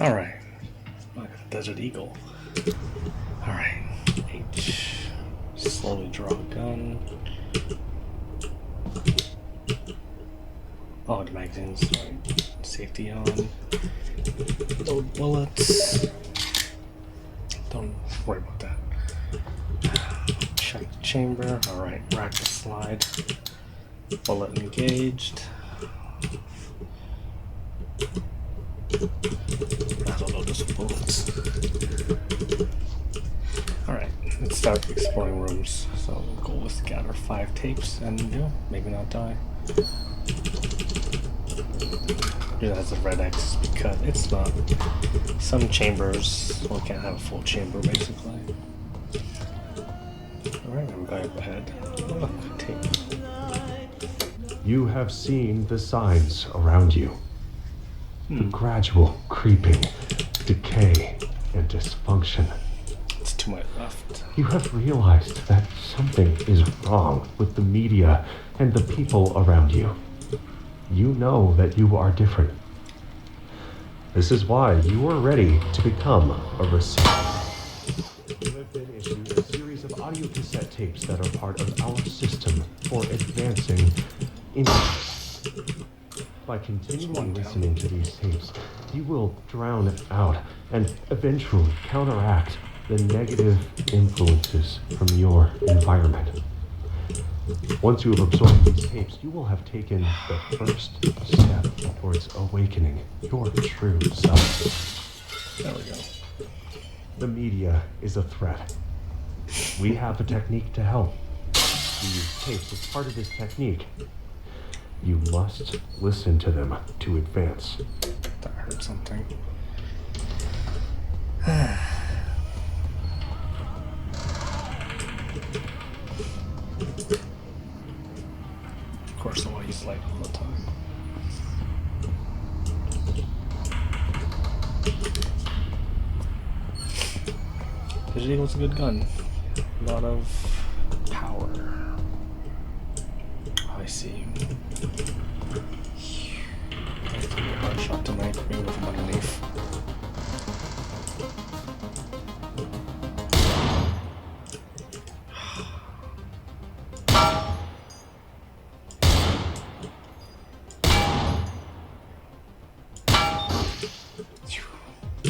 Alright. Like a desert eagle. Alright. H. Slowly draw a gun. Oh, the magazines. Right. Safety on. Load bullets. Don't worry about that. Check the chamber. Alright, rack the slide. Bullet engaged. That'll load us with bullets. Alright, let's start exploring rooms. So the goal is to gather 5 tapes and, you know, maybe not die. It has a red X because it's not. Some chambers, well, can't have a full chamber basically. Alright, I'm going up ahead. Look, tape. You have seen the signs around you. The gradual creeping, decay, and dysfunction. It's too much left. You have realized that something is wrong with the media and the people around you. You know that you are different. This is why you are ready to become a receiver. You have been issued a series of audio cassette tapes that are part of our system for advancing English. By continuing listening to these tapes, you will drown out and eventually counteract the negative influences from your environment. Once you have absorbed these tapes, you will have taken the first step towards awakening your true self. There we go. The media is a threat. We have a technique to help. We use tapes as part of this technique. You must listen to them to advance. That hurt something. Of course, I'll use light all the time. Desert Eagle's a good gun. A lot of power. I see. Hard shot to make me with him underneath.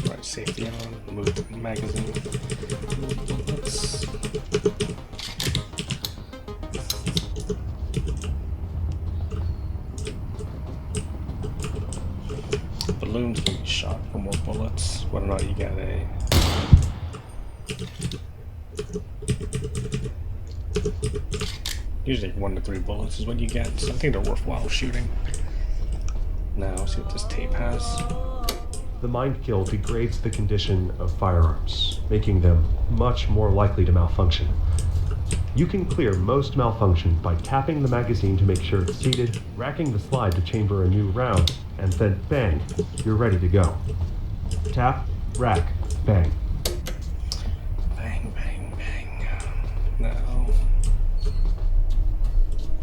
Right, safety on, move the magazine. Let's balloons can be shot for more bullets, whether or not you get a usually 1 to 3 bullets is what you get, so I think they're worthwhile shooting. Now, see what this tape has. The mind kill degrades the condition of firearms, making them much more likely to malfunction. You can clear most malfunction by tapping the magazine to make sure it's seated, racking the slide to chamber a new round, and then bang, you're ready to go. Tap, rack, bang. Bang, bang, bang. Now,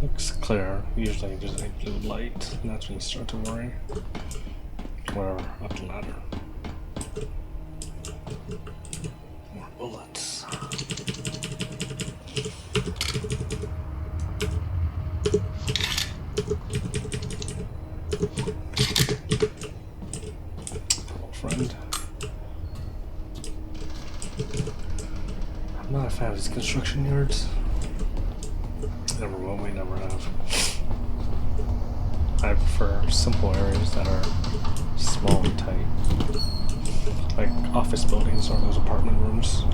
looks clear. Usually there's a blue light, and that's when you start to worry. We're up the ladder. More bullets. Hello, friend. I'm not a fan of these construction yards. Never will, we never have. I prefer simple areas that are small and tight. Like office buildings or those apartment rooms.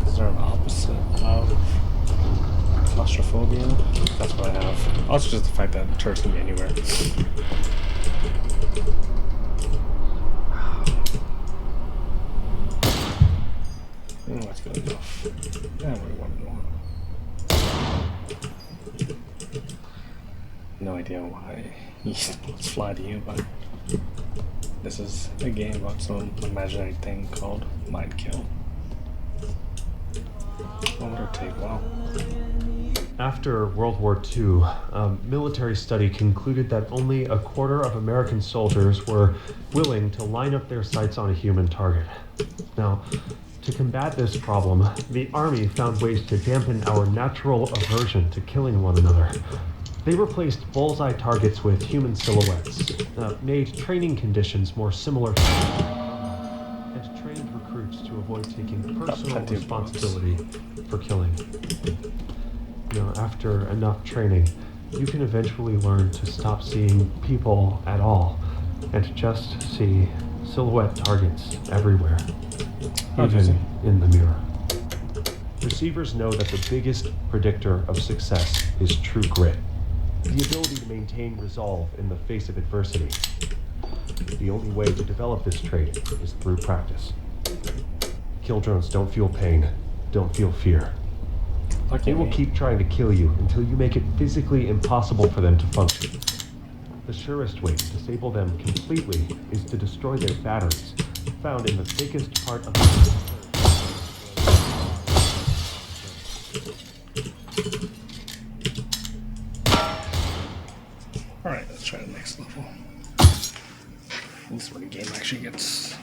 Is there an opposite of claustrophobia? That's what I have. Also just the fact that turrets can be anywhere. That's good enough. Yeah, what do you want more? No idea why these bullets fly to you, but this is a game about some imaginary thing called mind kill. Oh, what a tape, wow. After World War II, a military study concluded that only a quarter of American soldiers were willing to line up their sights on a human target. Now, to combat this problem, the Army found ways to dampen our natural aversion to killing one another. They replaced bullseye targets with human silhouettes, made training conditions more similar to and trained recruits to avoid taking personal responsibility for killing. After enough training, you can eventually learn to stop seeing people at all and just see silhouette targets everywhere, even in the mirror. Receivers know that the biggest predictor of success is true grit, the ability to maintain resolve in the face of adversity. The only way to develop this trait is through practice. Kill drones don't feel pain, don't feel fear. They will keep trying to kill you until you make it physically impossible for them to function. The surest way to disable them completely is to destroy their batteries, found in the thickest part of the Alright, let's try the next level. This is where the game actually gets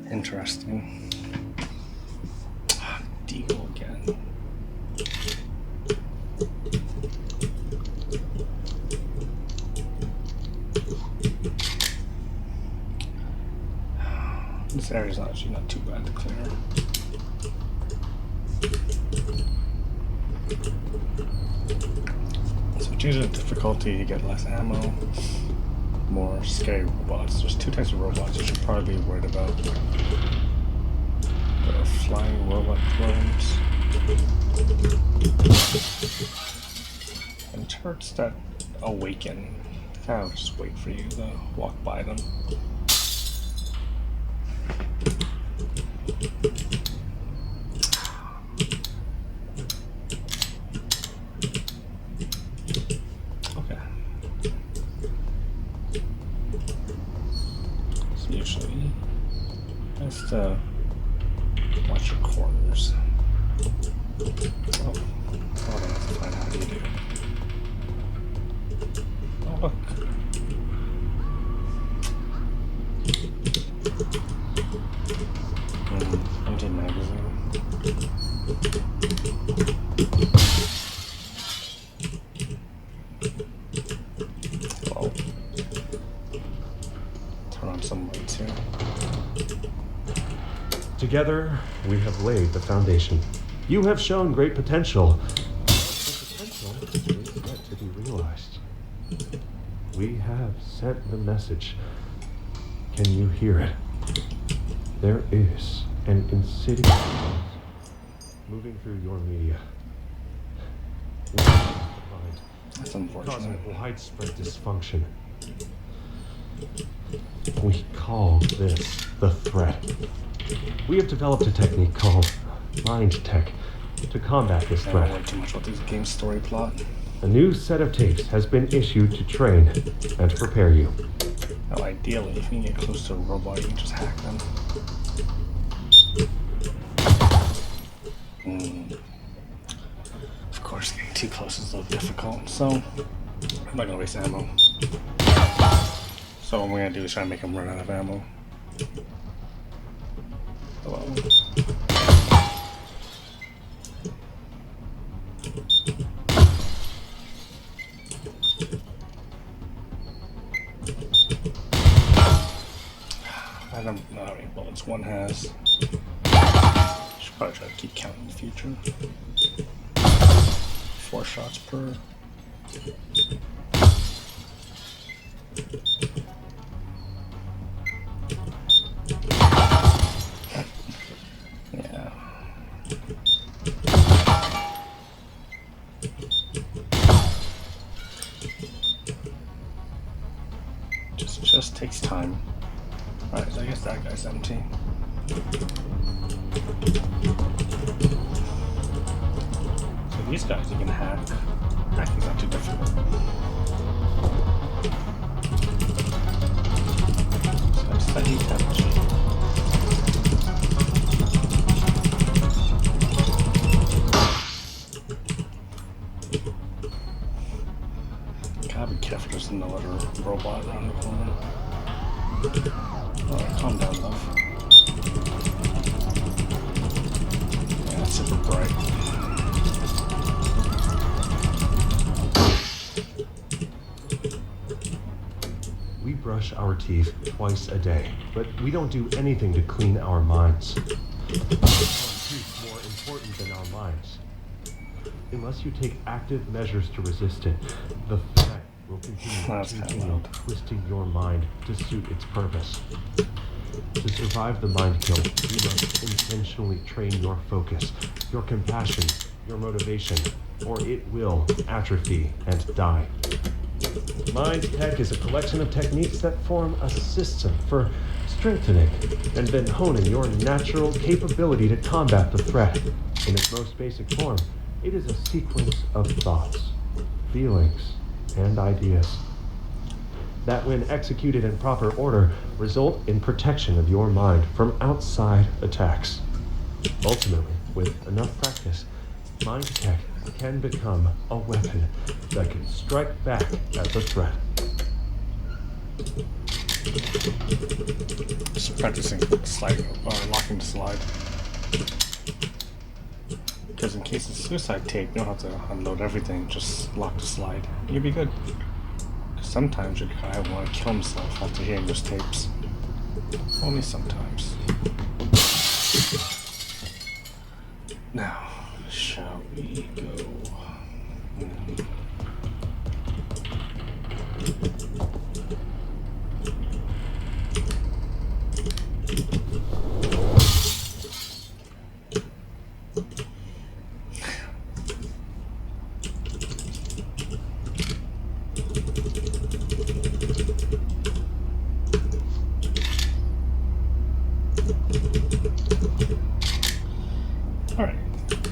interesting. Deagle again. This area's actually not too bad to clear. So change the difficulty, you get less ammo, more scary robots. There's two types of robots you should probably be worried about. The flying robot drones and turrets that awaken. Kind of just wait for you to walk by them. Okay. So usually, nice to watch your corners. Oh, hold on, let's find out how you do. Oh, look. Empty magazine. Oh. Turn on some lights here. Together, we have laid the foundation. You have shown great potential. The potential is yet to be realized. We have sent the message. Can you hear it? There is an insidious force moving through your media. That's unfortunate. Causing widespread dysfunction. We call this the threat. We have developed a technique called mind tech to combat this I don't threat. worry too much about this game's story plot. A new set of tapes has been issued to train and prepare you. Now, ideally, if you can get close to a robot, you can just hack them. Of course, getting too close is a little difficult, so I'm not gonna waste ammo. So what we're gonna do is try and make him run out of ammo. Hello. I don't know how many bullets one has. Should probably try to keep counting in the future. 4 shots per. Yeah. Just takes time. Alright, so I guess that guy's empty. So these guys you can hack. Hacking's not too difficult. So steady temperature. Alright, calm down, love. Yeah, it's super bright. We brush our teeth twice a day, but we don't do anything to clean our minds. Our teeth more important than our minds. Unless you take active measures to resist it, the threat will continue twisting your mind to suit its purpose. To survive the mind kill, you must intentionally train your focus, your compassion, your motivation, or it will atrophy and die. Mind Tech is a collection of techniques that form a system for strengthening and then honing your natural capability to combat the threat. In its most basic form, it is a sequence of thoughts, feelings, and ideas that, when executed in proper order, result in protection of your mind from outside attacks. Ultimately, with enough practice, Mind Tech can become a weapon that can strike back at the threat. Just practicing slide or locking the slide. Because in case of suicide tape, you don't have to unload everything, just lock the slide. You'll be good. Sometimes your guy will want to kill himself after hearing those tapes. Only sometimes. Now, shall we go? Alright,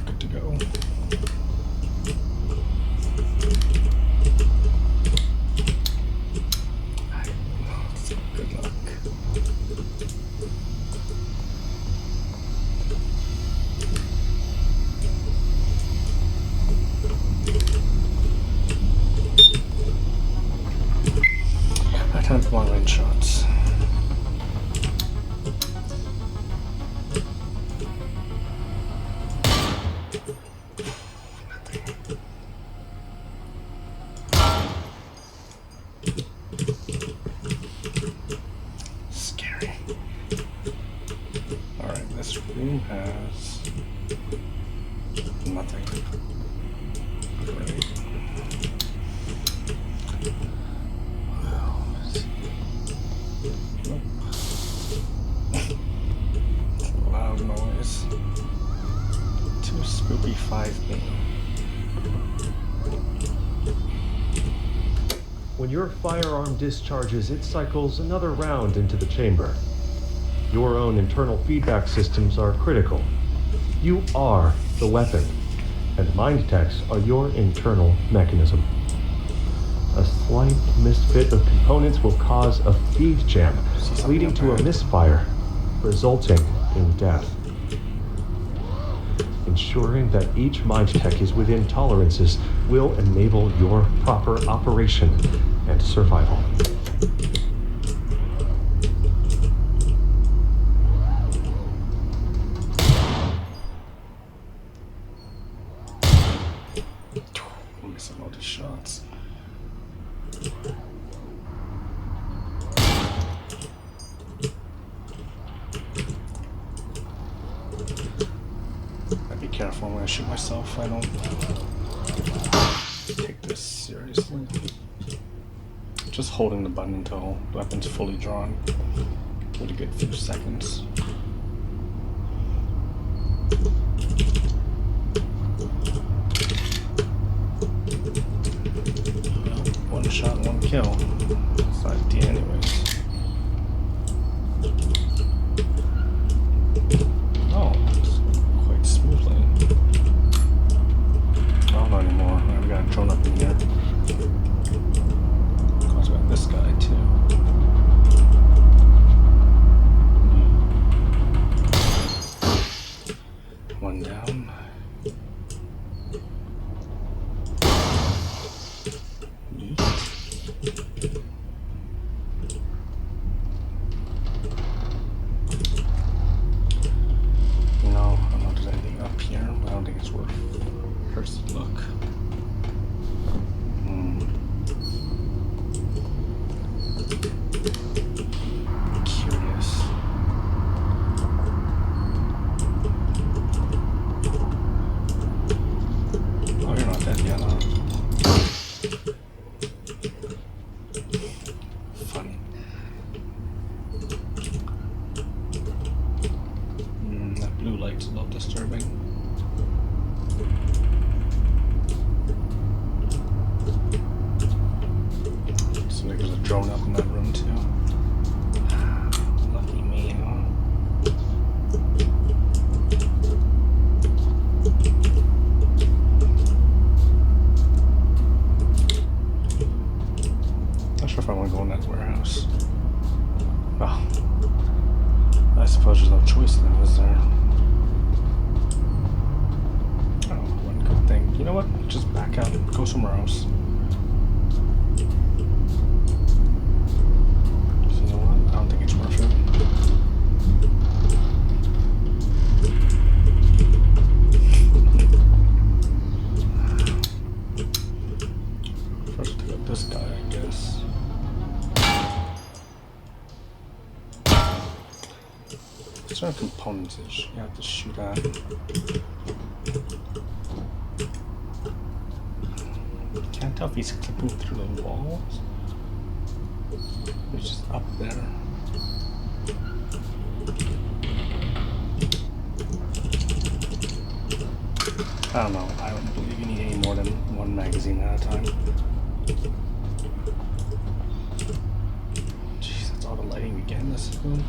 good to go. Good luck. I time for long range shots. Scary. Alright, this room has nothing. Great. Well, let's see. Nope. Loud noise. Too spooky 5B. When your firearm discharges, it cycles another round into the chamber. Your own internal feedback systems are critical. You are the weapon, and mind techs are your internal mechanism. A slight misfit of components will cause a feed jam, leading to a misfire, resulting in death. Ensuring that each mind tech is within tolerances will enable your proper operation and survival. I'm missing all these shots. I'd be careful when I shoot myself. I don't take this seriously. Just holding the button until the weapon's fully drawn. Give it a good few seconds. One shot, one kill. It's not D anyways. Oh, it's quite smoothly. Oh, not anymore. We got a drone up in here. Of course, we got this guy too. One down. light's a little disturbing. So there's a drone up in that room too. Lucky me, huh? Not sure if I want to go in that warehouse. Well, I suppose there's no choice then, is there? Oh, one good thing. You know what? Just back out and go somewhere else. So you know what? I don't think it's worth it. First, take out this guy, I guess. Certain components that you have to shoot at. Can't tell if he's clipping through the walls. He's just up there. I don't know. I don't believe you need any more than one magazine at a time. Jeez, that's all the lighting we get in this room.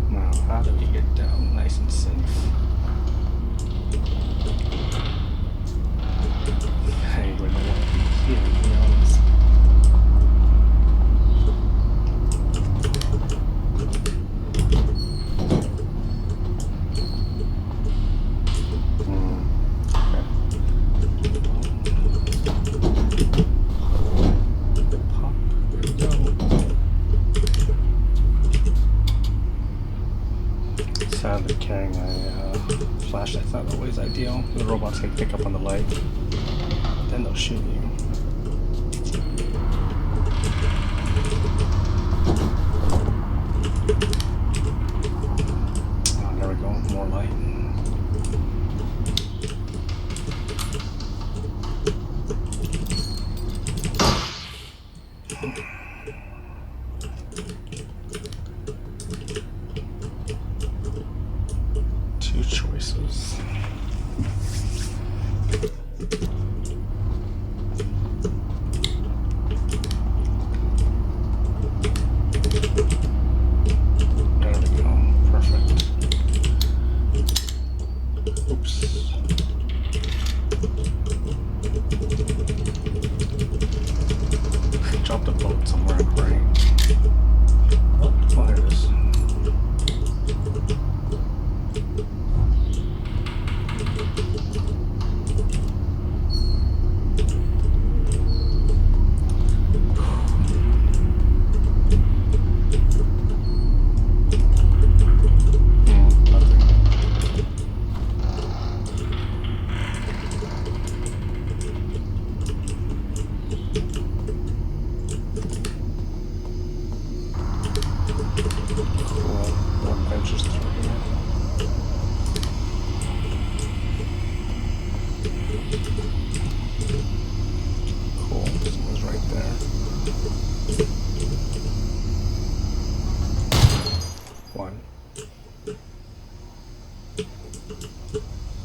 Now, how do we get down nice and safe? I wouldn't want to be here, to be honest. Sadly, carrying a flashlight's not always ideal. The robots can pick up on the light, then they'll shoot you. Oh, there we go, more light. Two choices. There we go. Perfect. Oops. Dropped a boat somewhere great. Oh, there it is. Cool, someone's right there. One.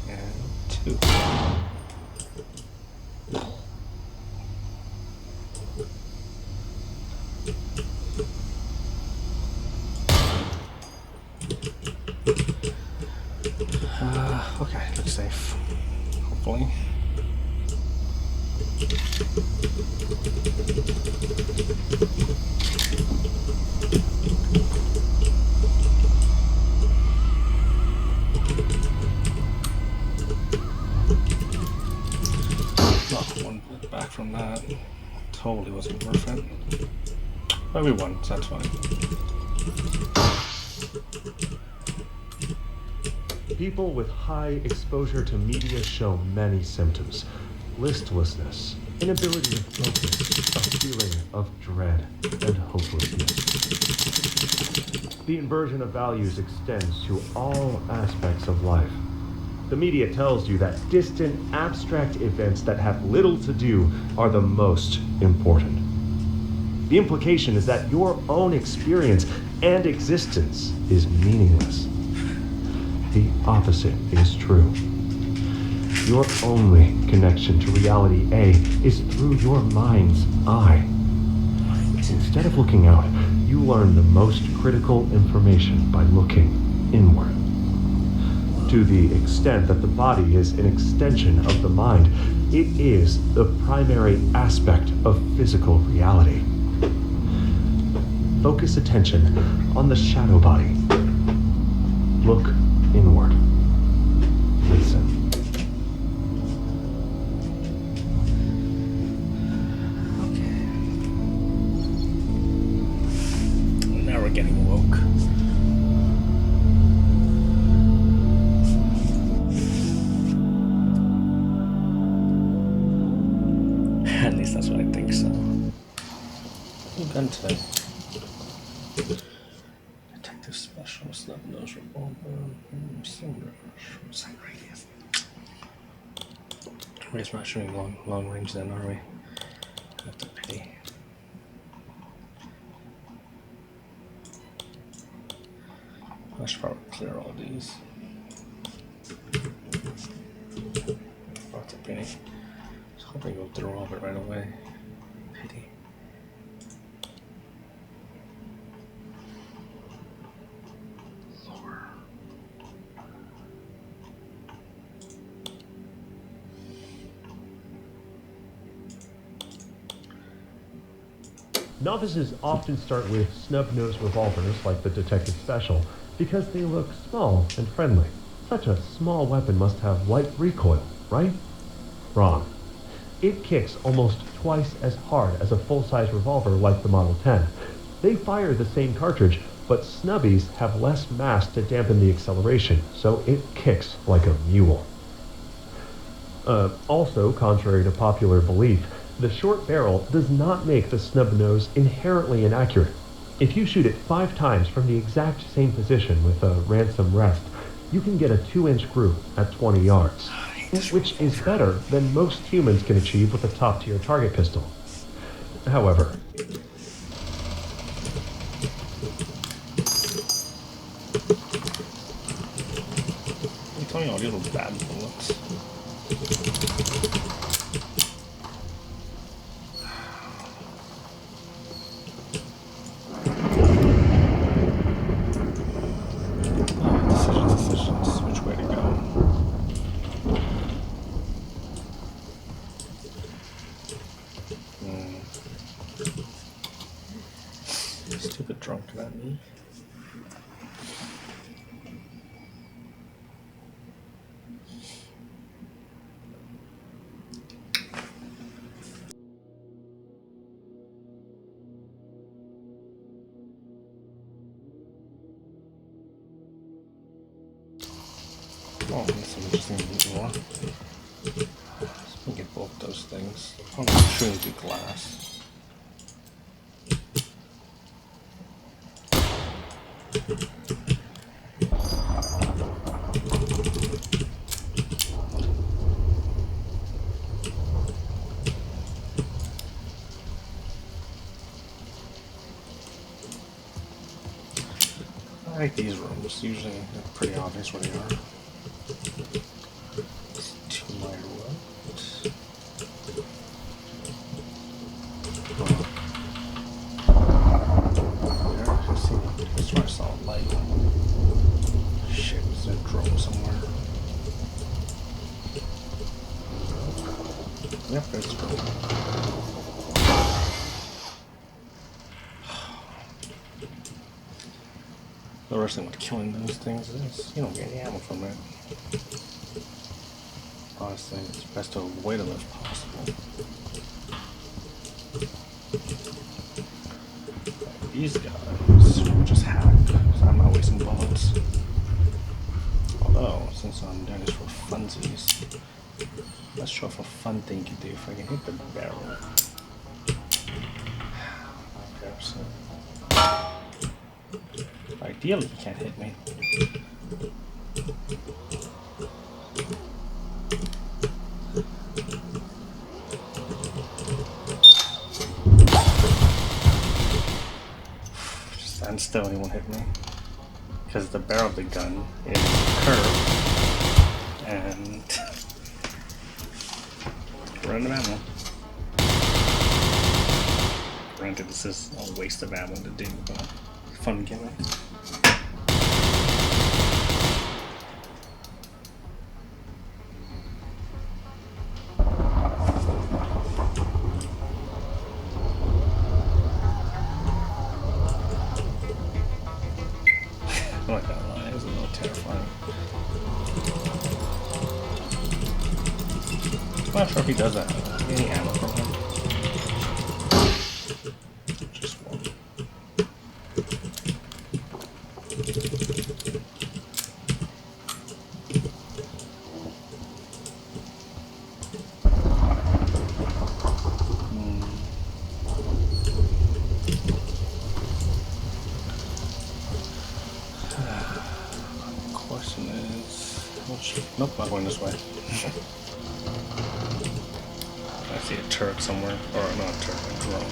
And two. Okay, looks safe. Hopefully. Oh, one bit back from that. Totally wasn't worth it. But we won, so that's fine. People with high exposure to media show many symptoms. Listlessness, inability to focus, a feeling of dread and hopelessness. The inversion of values extends to all aspects of life. The media tells you that distant, abstract events that have little to do are the most important. The implication is that your own experience and existence is meaningless. The opposite is true. Your only connection to reality A is through your mind's eye. Instead of looking out, you learn the most critical information by looking inward. To the extent that the body is an extension of the mind, it is the primary aspect of physical reality. Focus attention on the shadow body. Look inward. Listen. Okay. Now we're getting woke. At least that's what I think so. What gun today? Detective Special, Snub Nose Revolver, Cylinder, Short Radius. We're not shooting long range then, are we? That's a pity. I should probably clear all these. Oh, it's a pity. I was hoping to go through all of it right away. Pity. Novices often start with snub-nosed revolvers like the Detective Special because they look small and friendly. Such a small weapon must have light recoil, right? Wrong. It kicks almost twice as hard as a full-size revolver like the Model 10. They fire the same cartridge, but snubbies have less mass to dampen the acceleration, so it kicks like a mule. Also, contrary to popular belief, the short barrel does not make the snub nose inherently inaccurate. If you shoot it 5 times from the exact same position with a ransom rest, you can get a 2-inch groove at 20 yards, which is better than most humans can achieve with a top-tier target pistol. However, I'm telling you all these little bad bullets. Decisions. Which way to go? Stupid drunk, that me. Oh, that's some interesting more. So we get both those things. Oh, I'm shooting through glass. I like these rooms. Usually they're pretty obvious where they are. To my right. There, I see. That's where I saw a light. Shit, is there a drone somewhere? Yep, there's a drone. The worst thing with killing those things is you don't get any ammo from it. Honestly, it's best to avoid them if possible. These guys will just hack, so I'm not wasting bullets. Although, since I'm doing this for funsies, let's show off a fun thing you can do if I can hit the barrel. Okay, so ideally, he can't hit me. Stand still, he won't hit me. Because the barrel of the gun is curved and run out of ammo. Granted, this is a waste of ammo to do, but fun gimmick. I'm not gonna lie, it was a little terrifying. I'm not sure if he does that. Any ammo from him? Just one. Question is, nope, not going this way. I see a turret somewhere, or not a turret, a drone.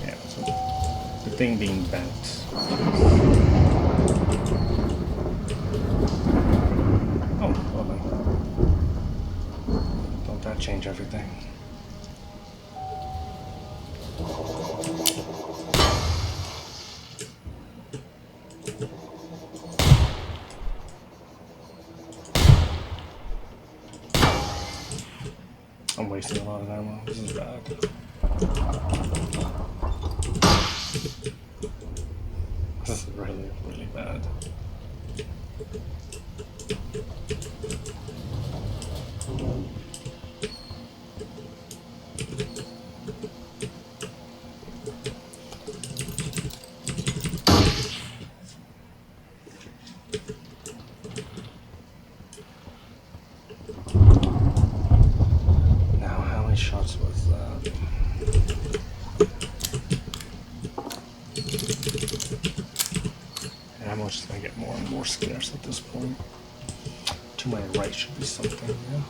Yeah, so the thing being bent. Oh, well then. Don't that change everything? I'm wasting a lot of ammo. This is bad. This is really, really bad. Now, how many shots was that? Ammo's just gonna get more and more scarce at this point. To my right should be something, yeah.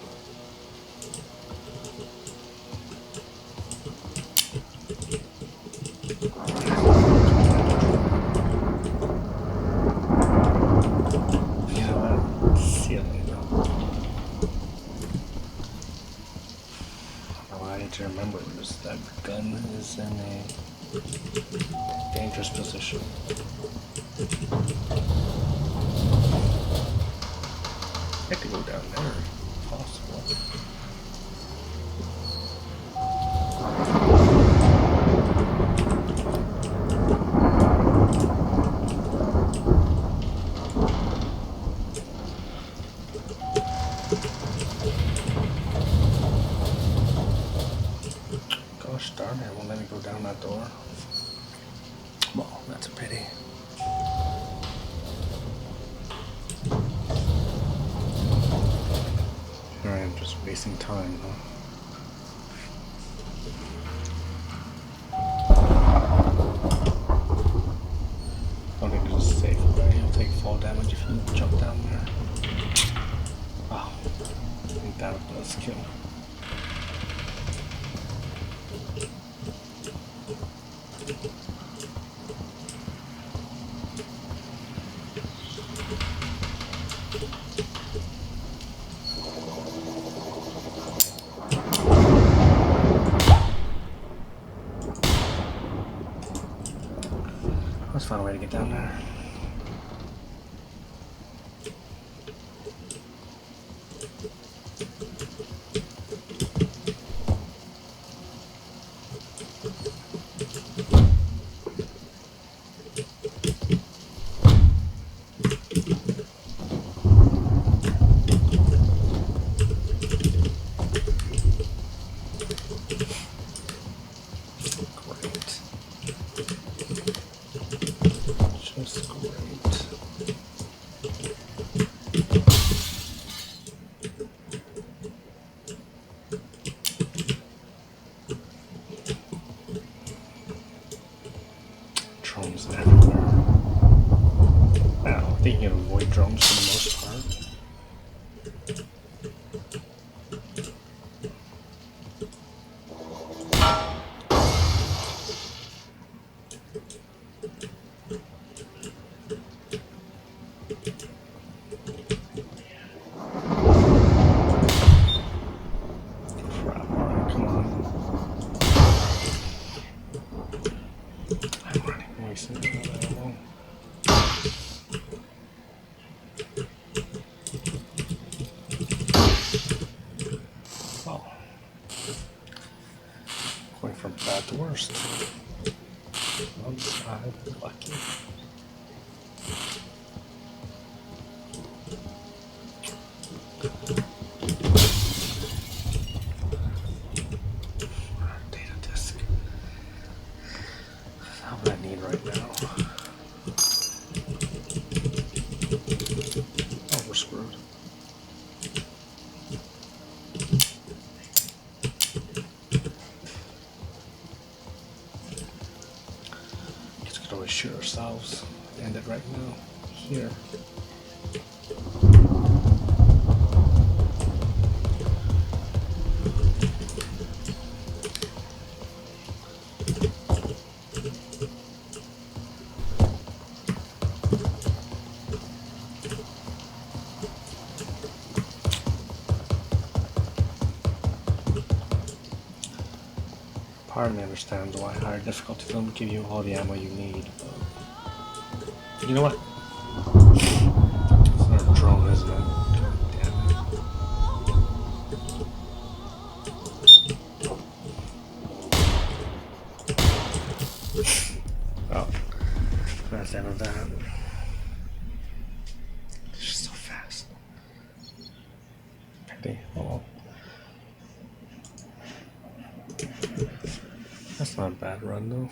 You know what? Silly though. Oh, I need to remember this. That gun is in a dangerous position. I could go down there if possible. Gosh darn it, won't let me go down that door. Well, that's a pity. Here I am just wasting time, huh? I don't think there's a safe way. You'll take fall damage if you jump down there. Oh, I think that does kill. Let's find a way to get down there. Great. Just right. Crap, alright, come on. I'm running away so long. Well, going from bad to worst. I'm lucky. Data disk. That's what I need right now. Oh, we're screwed. Guess we could always shoot ourselves. End it right now. Here. Part of me understands why higher difficulty don't give you all the ammo you need, but you know what? It's not a drone, isn't it? God damn it. Oh, that's the end of that. It's just so fast. Pity. Oh. That's not a bad run though.